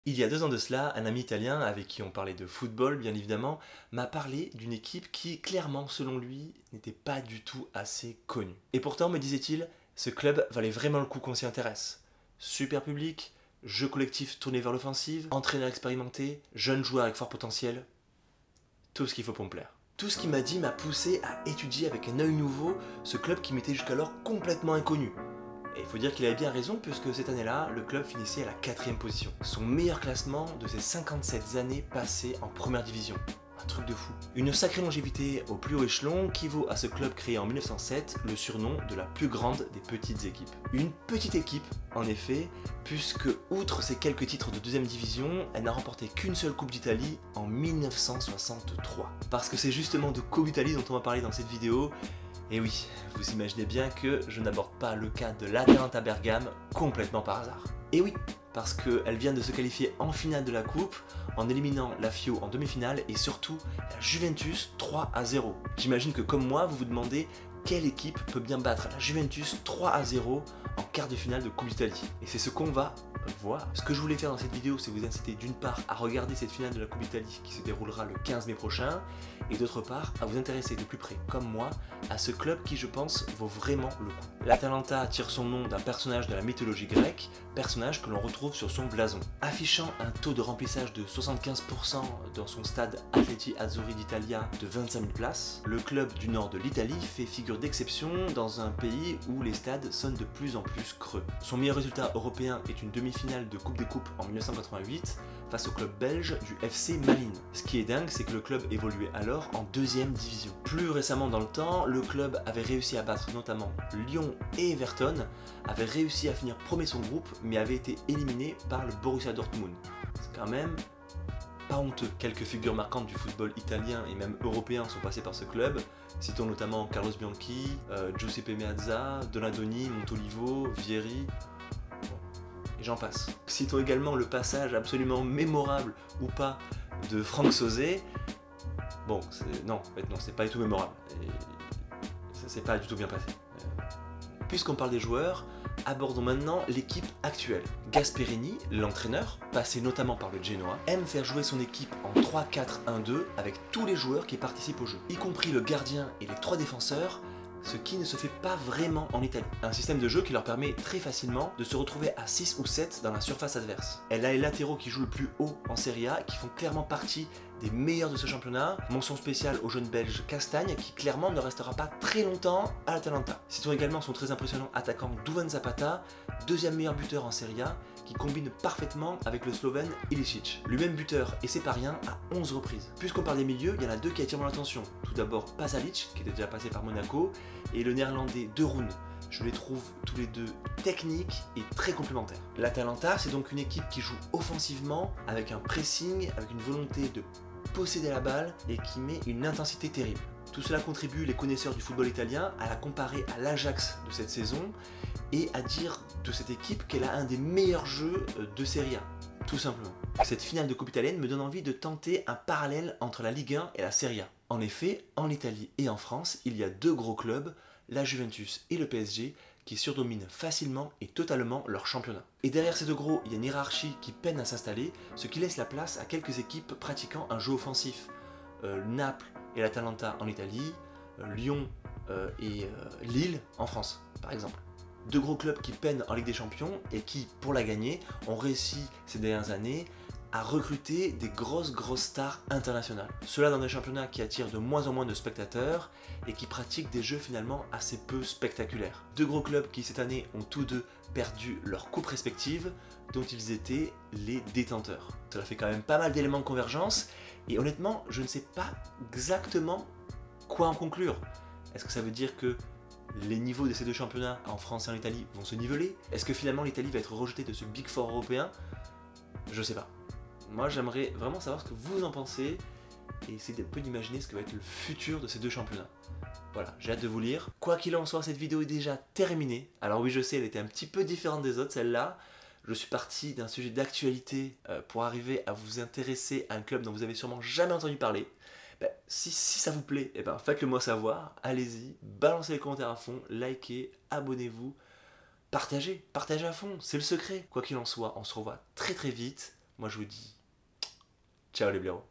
Il y a 2 ans de cela, un ami italien avec qui on parlait de football, bien évidemment, m'a parlé d'une équipe qui, clairement, selon lui, n'était pas du tout assez connue. Et pourtant, me disait-il, ce club valait vraiment le coup qu'on s'y intéresse. Super public, jeu collectif tourné vers l'offensive, entraîneur expérimenté, jeunes joueurs avec fort potentiel, tout ce qu'il faut pour me plaire. Tout ce qu'il m'a dit m'a poussé à étudier avec un œil nouveau ce club qui m'était jusqu'alors complètement inconnu. Et il faut dire qu'il avait bien raison puisque cette année-là, le club finissait à la 4ème position. Son meilleur classement de ses 57 années passées en première division. Un truc de fou. Une sacrée longévité au plus haut échelon qui vaut à ce club créé en 1907 le surnom de la plus grande des petites équipes. Une petite équipe, en effet, puisque outre ses quelques titres de 2ème division, elle n'a remporté qu'une seule Coupe d'Italie en 1963. Parce que c'est justement de Coupe d'Italie dont on va parler dans cette vidéo. Et oui, vous imaginez bien que je n'aborde pas le cas de l'Atalanta Bergame complètement par hasard. Et oui, parce qu'elle vient de se qualifier en finale de la coupe en éliminant la Fio en demi-finale et surtout la Juventus 3-0. J'imagine que comme moi, vous vous demandez quelle équipe peut bien battre la Juventus 3-0 en quart de finale de Coupe d'Italie. Et c'est ce qu'on va voir. Ce que je voulais faire dans cette vidéo, c'est vous inciter d'une part à regarder cette finale de la Coupe d'Italie qui se déroulera le 15 mai prochain, et d'autre part à vous intéresser de plus près, comme moi, à ce club qui, je pense, vaut vraiment le coup. L'Atalanta tire son nom d'un personnage de la mythologie grecque, personnage que l'on retrouve sur son blason. Affichant un taux de remplissage de 75% dans son stade Atleti Azzurri d'Italia de 25 000 places, le club du nord de l'Italie fait figure d'exception dans un pays où les stades sonnent de plus en plus creux. Son meilleur résultat européen est une demi-finale de Coupe des Coupes en 1988 face au club belge du FC Malines. Ce qui est dingue, c'est que le club évoluait alors en 2ème division. Plus récemment dans le temps, le club avait réussi à battre notamment Lyon et Everton, avait réussi à finir premier de son groupe, mais avait été éliminé par le Borussia Dortmund. C'est quand même pas honteux. Quelques figures marquantes du football italien et même européen sont passées par ce club. Citons notamment Carlos Bianchi, Giuseppe Meazza, Donadoni, Montolivo, Vieri, et j'en passe. Citons également le passage absolument mémorable ou pas de Franck Sauzet. Bon, non, en fait non, c'est pas du tout mémorable. Et ça s'est pas du tout bien passé. Puisqu'on parle des joueurs, abordons maintenant l'équipe actuelle. Gasperini, l'entraîneur, passé notamment par le Genoa, aime faire jouer son équipe en 3-4-1-2 avec tous les joueurs qui participent au jeu, y compris le gardien et les 3 défenseurs, ce qui ne se fait pas vraiment en Italie. Un système de jeu qui leur permet très facilement de se retrouver à 6 ou 7 dans la surface adverse. Elle a les latéraux qui jouent le plus haut en Serie A, qui font clairement partie des meilleurs de ce championnat. Mention spéciale au jeune belge Castagne, qui clairement ne restera pas très longtemps à l'Atalanta. Citons également son très impressionnant attaquant Duvan Zapata, 2e meilleur buteur en Serie A, qui combine parfaitement avec le Slovène Ilicic. Lui-même buteur, et c'est pas rien, à 11 reprises. Puisqu'on parle des milieux, il y en a 2 qui attirent mon attention. Tout d'abord Pasalic, qui était déjà passé par Monaco, et le néerlandais De Roon. Je les trouve tous les deux techniques et très complémentaires. L'Atalanta, c'est donc une équipe qui joue offensivement, avec un pressing, avec une volonté de posséder la balle et qui met une intensité terrible. Tout cela contribue, les connaisseurs du football italien, à la comparer à l'Ajax de cette saison et à dire de cette équipe qu'elle a un des meilleurs jeux de Serie A. Tout simplement. Cette finale de Coupe italienne me donne envie de tenter un parallèle entre la Ligue 1 et la Serie A. En effet, en Italie et en France, il y a 2 gros clubs, la Juventus et le PSG, qui surdominent facilement et totalement leur championnat. Et derrière ces 2 gros, il y a une hiérarchie qui peine à s'installer, ce qui laisse la place à quelques équipes pratiquant un jeu offensif. Naples et l'Atalanta en Italie, Lyon et Lille en France, par exemple. 2 gros clubs qui peinent en Ligue des Champions et qui, pour la gagner, ont réussi ces dernières années à recruter des grosses stars internationales. Cela dans des championnats qui attirent de moins en moins de spectateurs et qui pratiquent des jeux finalement assez peu spectaculaires. 2 gros clubs qui cette année ont tous 2 perdu leurs coupes respectives dont ils étaient les détenteurs. Cela fait quand même pas mal d'éléments de convergence et honnêtement je ne sais pas exactement quoi en conclure. Est-ce que ça veut dire que les niveaux de ces 2 championnats en France et en Italie vont se niveler? Est-ce que finalement l'Italie va être rejetée de ce Big Four européen? Je sais pas. Moi j'aimerais vraiment savoir ce que vous en pensez et essayer un peu d'imaginer ce que va être le futur de ces 2 championnats. Voilà, j'ai hâte de vous lire. Quoi qu'il en soit, cette vidéo est déjà terminée. Alors oui, je sais, elle était un petit peu différente des autres, celle-là. Je suis parti d'un sujet d'actualité pour arriver à vous intéresser à un club dont vous avez sûrement jamais entendu parler. Si ça vous plaît, faites-le moi savoir. Allez-y, balancez les commentaires à fond, likez, abonnez-vous, partagez à fond, c'est le secret. Quoi qu'il en soit, on se revoit très vite. moi je vous dis ciao les blaireaux.